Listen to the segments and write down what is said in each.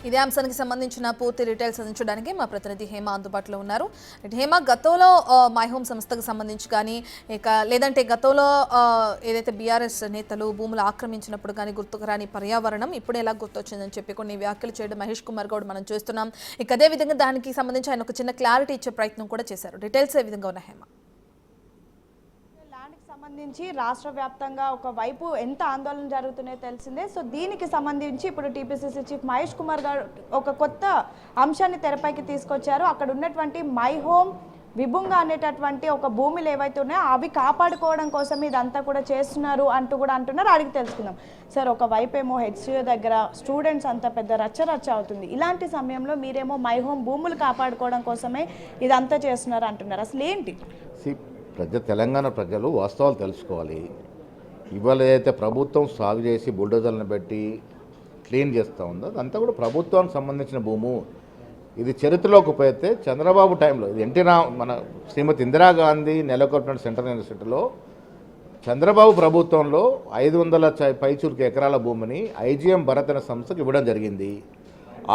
ఇదే అంశానికి సంబంధించిన పూర్తి డీటెయిల్స్ అందించడానికి మా ప్రతినిధి హేమ అందుబాటులో ఉన్నారు. హేమ, గతంలో మై హోమ్ సంస్థకు సంబంధించి కానీ లేదంటే గతంలో ఏదైతే బీఆర్ఎస్ నేతలు భూములు ఆక్రమించినప్పుడు కానీ గుర్తుకు రాని పర్యావరణం ఇప్పుడు ఎలా గుర్తొచ్చిందని చెప్పి కొన్ని వ్యాఖ్యలు చేయడం మహేష్ కుమార్ గౌడ్ మనం చూస్తున్నాం. అదే విధంగా దానికి సంబంధించి ఆయన ఒక చిన్న క్లారిటీ ఇచ్చే ప్రయత్నం కూడా చేశారు. డీటెయిల్స్ ఏ విధంగా ఉన్నాయి హేమ? సంబంధించి రాష్ట్ర వ్యాప్తంగా ఒక వైపు ఎంత ఆందోళన జరుగుతున్నాయో తెలిసిందే. సో దీనికి సంబంధించి ఇప్పుడు టీపీసీసీ చీఫ్ మహేష్ కుమార్ గారు ఒక కొత్త అంశాన్ని తెరపైకి తీసుకొచ్చారు. అక్కడ ఉన్నటువంటి మై హోమ్ విభుంగా అనేటటువంటి ఒక భూములు ఏవైతే ఉన్నాయో అవి కాపాడుకోవడం కోసం ఇదంతా కూడా చేస్తున్నారు అంటూ కూడా అంటున్నారు. అడిగి తెలుసుకుందాం. సార్, ఒక వైపేమో హెచ్సియో దగ్గర స్టూడెంట్స్ అంతా పెద్ద రచ్చ అవుతుంది. ఇలాంటి సమయంలో మీరేమో మై హోమ్ భూములు కాపాడుకోవడం కోసమే ఇదంతా చేస్తున్నారు అంటున్నారు. అసలు ఏంటి? తెలంగాణ ప్రజలు వాస్తవాలు తెలుసుకోవాలి. ఇవాళ ఏదైతే ప్రభుత్వం సాగు చేసి బుల్డోజర్లను పెట్టి క్లీన్ చేస్తూ ఉందో అదంతా కూడా ప్రభుత్వానికి సంబంధించిన భూము. ఇది చరిత్రలోకి పోతే చంద్రబాబు టైంలో ఇది మన శ్రీమతి ఇందిరాగాంధీ నెలకొల్పిన సెంట్రల్ యూనివర్సిటీలో చంద్రబాబు ప్రభుత్వంలో 500 పైచూరుకి ఎకరాల భూమిని ఐజీఎం భరత్ అనే సంస్థకు ఇవ్వడం జరిగింది.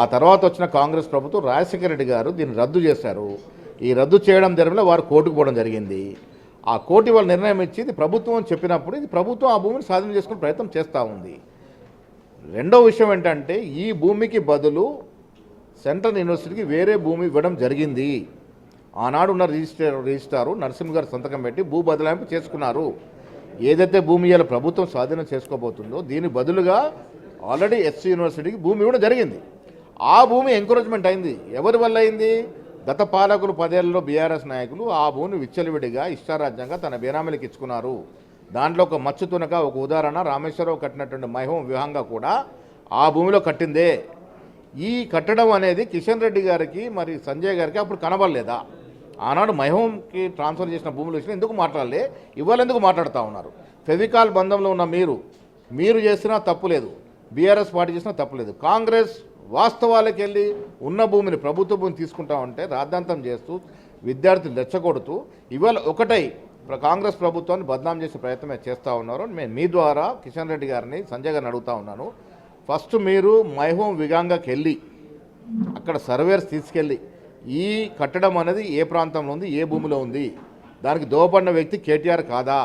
ఆ తర్వాత వచ్చిన కాంగ్రెస్ ప్రభుత్వం రాజశేఖర రెడ్డి గారు దీన్ని రద్దు చేశారు. ఈ రద్దు చేయడం జరిగిన వారు కోర్టుకు పోవడం జరిగింది. ఆ కోర్టు వాళ్ళు నిర్ణయం ఇచ్చి ఇది ప్రభుత్వం చెప్పినప్పుడు ఇది ప్రభుత్వం ఆ భూమిని స్వాధీనం చేసుకునే ప్రయత్నం చేస్తూ ఉంది. రెండో విషయం ఏంటంటే ఈ భూమికి బదులు సెంట్రల్ యూనివర్సిటీకి వేరే భూమి ఇవ్వడం జరిగింది. ఆనాడు ఉన్న రిజిస్ట్రారు నరసింహ గారు సంతకం పెట్టి భూ బదలాయింపు చేసుకున్నారు. ఏదైతే భూమి ఇవాళ ప్రభుత్వం స్వాధీనం చేసుకోబోతుందో దీని బదులుగా ఆల్రెడీ ఎస్సీ యూనివర్సిటీకి భూమి ఇవ్వడం జరిగింది. ఆ భూమి ఎంకరేజ్మెంట్ అయింది. ఎవరి వల్ల అయింది? గత పాలకులు 10 ఏళ్లలో బీఆర్ఎస్ నాయకులు ఆ భూమిని విచ్చలవిడిగా ఇష్టారాజ్యంగా తన బేనామీలకు ఇచ్చుకున్నారు. దాంట్లో ఒక మచ్చు తునక ఒక ఉదాహరణ రామేశ్వరరావు కట్టినటువంటి మై హోమ్ విహంగా కూడా ఆ భూమిలో కట్టిందే. ఈ కట్టడం అనేది కిషన్ రెడ్డి గారికి మరి సంజయ్ గారికి అప్పుడు కనబడలేదా? ఆనాడు మై హోమ్కి ట్రాన్స్ఫర్ చేసిన భూముల విషయం ఎందుకు మాట్లాడలే? ఇవాళ ఎందుకు మాట్లాడుతూ ఉన్నారు? ఫెవికాల్ బంధంలో ఉన్న మీరు చేసినా తప్పులేదు, బీఆర్ఎస్ పార్టీ చేసినా తప్పులేదు. కాంగ్రెస్ వాస్తవాలకు వెళ్ళి ఉన్న భూమిని ప్రభుత్వ భూమిని తీసుకుంటా ఉంటే రాద్ధాంతం చేస్తూ విద్యార్థులు రెచ్చగొడుతూ ఇవాళ ఒకటై కాంగ్రెస్ ప్రభుత్వాన్ని బదనాం చేసే ప్రయత్నమే చేస్తూ ఉన్నారు. నేను మీ ద్వారా కిషన్ రెడ్డి గారిని సంజయ్ గారిని అడుగుతూ ఉన్నాను. ఫస్ట్ మీరు మై హోమ్ విగాంగాకి వెళ్ళి అక్కడ సర్వేర్స్ తీసుకెళ్ళి ఈ కట్టడం అనేది ఏ ప్రాంతంలో ఉంది, ఏ భూమిలో ఉంది, దానికి దోహపడిన వ్యక్తి కేటీఆర్ కాదా?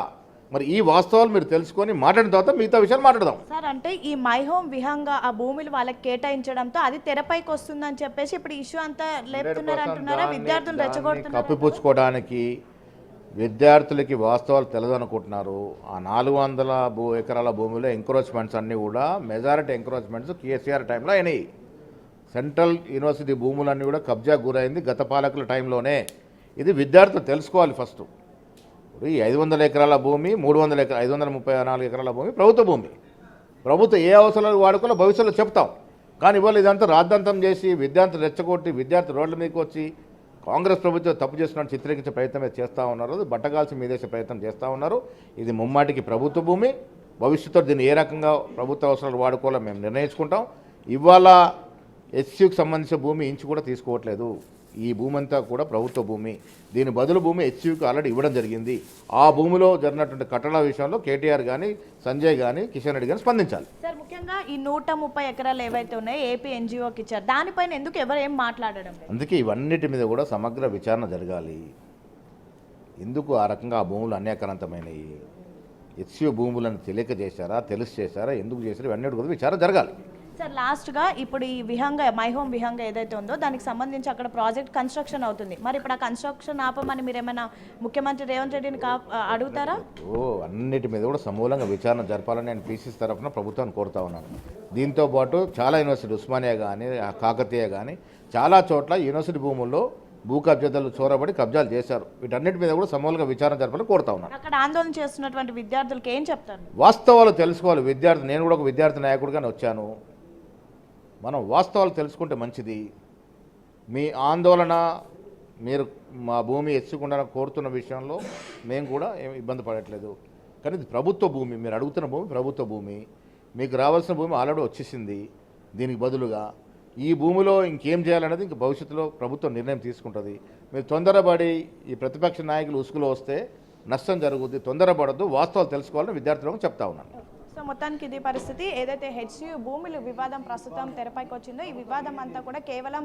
మరి ఈ వాస్తవాలు మీరు తెలుసుకొని మాట్లాడిన తర్వాత మిగతా విషయాలు మాట్లాడదాం. సార్, అంటే ఈ మై హోమ్ విహంగా ఆ భూములు వాళ్ళకి కేటాయించడంతో అది తెరపైకి వస్తుందని చెప్పేసి ఇప్పుడు ఇష్యూ అంతా లేపుతున్నారు అంటున్నారా? విద్యార్థులు రెచ్చగొడుతున్నారు. కప్పిపుచ్చుకోవడానికి విద్యార్థులకి వాస్తవాలు తెలియదనుకుంటున్నారు. ఆ 400 ఎకరాల భూమిలో ఎంక్రోచ్మెంట్స్ అన్నీ కూడా మెజారిటీ ఎంక్రోచ్మెంట్స్ కేసీఆర్ టైంలో అయినాయి. సెంట్రల్ యూనివర్సిటీ భూములన్నీ కూడా కబ్జా గురైంది గత పాలకుల టైంలోనే. ఇది విద్యార్థులు తెలుసుకోవాలి. ఫస్ట్ ఈ 500 ఎకరాల భూమి 534 ఎకరాల భూమి ప్రభుత్వ భూమి. ప్రభుత్వం ఏ అవసరాలు వాడుకోవాలో భవిష్యత్తులో చెప్తాం. కానీ ఇవాళ ఇదంతా రాద్ధాంతం చేసి విద్యార్థులు రెచ్చగొట్టి విద్యార్థి రోడ్ల మీదకి వచ్చి కాంగ్రెస్ ప్రభుత్వం తప్పు చేస్తున్నట్టు చిత్రీకరించే ప్రయత్నమే చేస్తూ ఉన్నారు. బట్టగాల్సి మీదేసే ప్రయత్నం చేస్తూ ఉన్నారు. ఇది ముమ్మాటికి ప్రభుత్వ భూమి. భవిష్యత్తులో దీన్ని ఏ రకంగా ప్రభుత్వ అవసరాలు వాడుకోవాలో మేము నిర్ణయించుకుంటాం. ఇవాళ హెచ్సియూకి సంబంధించిన భూమి ఇంచు కూడా తీసుకోవట్లేదు. ఈ భూమి అంతా కూడా ప్రభుత్వ భూమి. దీని బదులు భూమి హెచ్సియూకి ఆల్రెడీ ఇవ్వడం జరిగింది. ఆ భూమిలో జరిగినటువంటి కట్టడాల విషయంలో కేటీఆర్ కానీ సంజయ్ కానీ కిషన్ రెడ్డి కానీ స్పందించాలి. సార్, ముఖ్యంగా ఈ 130 ఎకరాలు ఏవైతే ఉన్నాయో ఏపీ ఎన్జిఓకి ఇచ్చారు, దానిపైన ఎందుకు ఎవరు ఏం మాట్లాడడం లేదు? అందుకే ఇవన్నిటి మీద కూడా సమగ్ర విచారణ జరగాలి. ఎందుకు ఆ రకంగా ఆ భూములు అన్యాక్రాంతమైనవి? హెచ్సియూ భూములను తెలియక చేశారా, తెలిసి చేశారా, ఎందుకు చేశారు? ఇవన్నీ కూడా విచారణ జరగాలి. సార్, లాస్ట్గా ఇప్పుడు ఈ విహంగా మై హోమ్ విహంగా ఏదైతే ఉందో దానికి సంబంధించి అక్కడ ప్రాజెక్ట్ కన్స్ట్రక్షన్ అవుతుంది. మరి ఇప్పుడు ఆ కన్స్ట్రక్షన్ ఆపమని మీరు ఏమైనా ముఖ్యమంత్రి రేవంత్ రెడ్డిని అడుగుతారా? అన్నిటి మీద కూడా సమూలంగా విచారణ జరపాలని నేను పీసీసీ తరఫున ప్రభుత్వాన్ని కోరుతా ఉన్నాను. దీంతోపాటు చాలా యూనివర్సిటీ ఉస్మానియా కానీ కాకతీయ కానీ చాలా చోట్ల యూనివర్సిటీ భూముల్లో భూ కబ్జాదారులు చోరబడి కబ్జాలు చేశారు. వీటన్నిటి మీద కూడా సమూలంగా విచారణ జరపాలని కోరుతా ఉన్నాను. అక్కడ ఆందోళన చేస్తున్నటువంటి విద్యార్థులకు ఏం చెప్తారు? వాస్తవాలు తెలుసుకోవాలి. నేను కూడా ఒక విద్యార్థి నాయకుడిగానే వచ్చాను. మనం వాస్తవాలు తెలుసుకుంటే మంచిది. మీ ఆందోళన మీరు మా భూమి ఎచ్చకుండా కోరుతున్న విషయంలో మేము కూడా ఏమి ఇబ్బంది పడట్లేదు. కానీ ఇది ప్రభుత్వ భూమి. మీరు అడుగుతున్న భూమి ప్రభుత్వ భూమి. మీకు రావాల్సిన భూమి ఆల్రెడీ వచ్చేసింది. దీనికి బదులుగా ఈ భూమిలో ఇంకేం చేయాలనేది ఇంక భవిష్యత్తులో ప్రభుత్వం నిర్ణయం తీసుకుంటుంది. మీరు తొందరపడి ఈ ప్రతిపక్ష నాయకులు ఉసుకులో వస్తే నష్టం జరుగుద్ది. తొందరపడద్దు, వాస్తవాలు తెలుసుకోవాలని విద్యార్థులకు చెప్తా ఉన్నాను. సో మొత్తానికి ఇది పరిస్థితి. ఏదైతే హెచ్సియు భూములు వివాదం ప్రస్తుతం తెరపైకి వచ్చిందో ఈ వివాదం అంతా కూడా కేవలం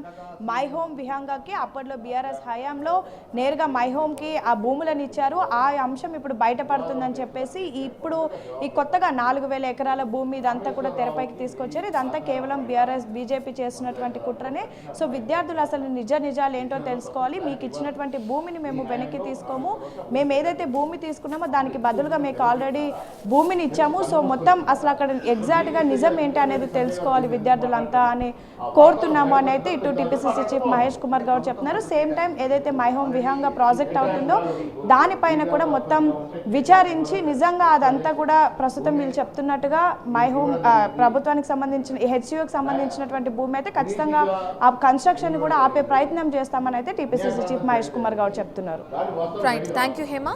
మై హోమ్ విహంగాకి అప్పట్లో బీఆర్ఎస్ హయాంలో నేరుగా మై హోమ్కి ఆ భూములను ఇచ్చారు. ఆ అంశం ఇప్పుడు బయటపడుతుందని చెప్పేసి ఇప్పుడు ఈ కొత్తగా 4,000 ఎకరాల భూమి ఇదంతా కూడా తెరపైకి తీసుకొచ్చారు. ఇదంతా కేవలం బీజేపీ చేస్తున్నటువంటి కుట్రనే. సో విద్యార్థులు అసలు నిజాలు ఏంటో తెలుసుకోవాలి. మీకు ఇచ్చినటువంటి భూమిని మేము వెనక్కి తీసుకోము, మేము ఏదైతే భూమి తీసుకున్నామో దానికి బదులుగా మీకు ఆల్రెడీ భూమిని ఇచ్చాము. సో మొత్తం అసలు అక్కడ ఎగ్జాక్ట్గా నిజం ఏంటి అనేది తెలుసుకోవాలి విద్యార్థులంతా అని కోరుతున్నాము అని అయితే ఇటు టీపీసీసీ చీఫ్ మహేష్ కుమార్ గౌడ్ చెప్తున్నారు. సేమ్ టైం ఏదైతే మై హోమ్ విహంగా ప్రాజెక్ట్ అవుతుందో దానిపైన కూడా మొత్తం విచారించి నిజంగా అదంతా కూడా ప్రస్తుతం వీళ్ళు చెప్తున్నట్టుగా మై హోమ్ ప్రభుత్వానికి సంబంధించిన హెచ్సియుకి సంబంధించినటువంటి భూమి అయితే ఖచ్చితంగా ఆ కన్స్ట్రక్షన్ కూడా ఆపే ప్రయత్నం చేస్తామని అయితే టీపీసీసీ చీఫ్ మహేష్ కుమార్ గౌడ్ చెప్తున్నారు. Right, thank you Hema.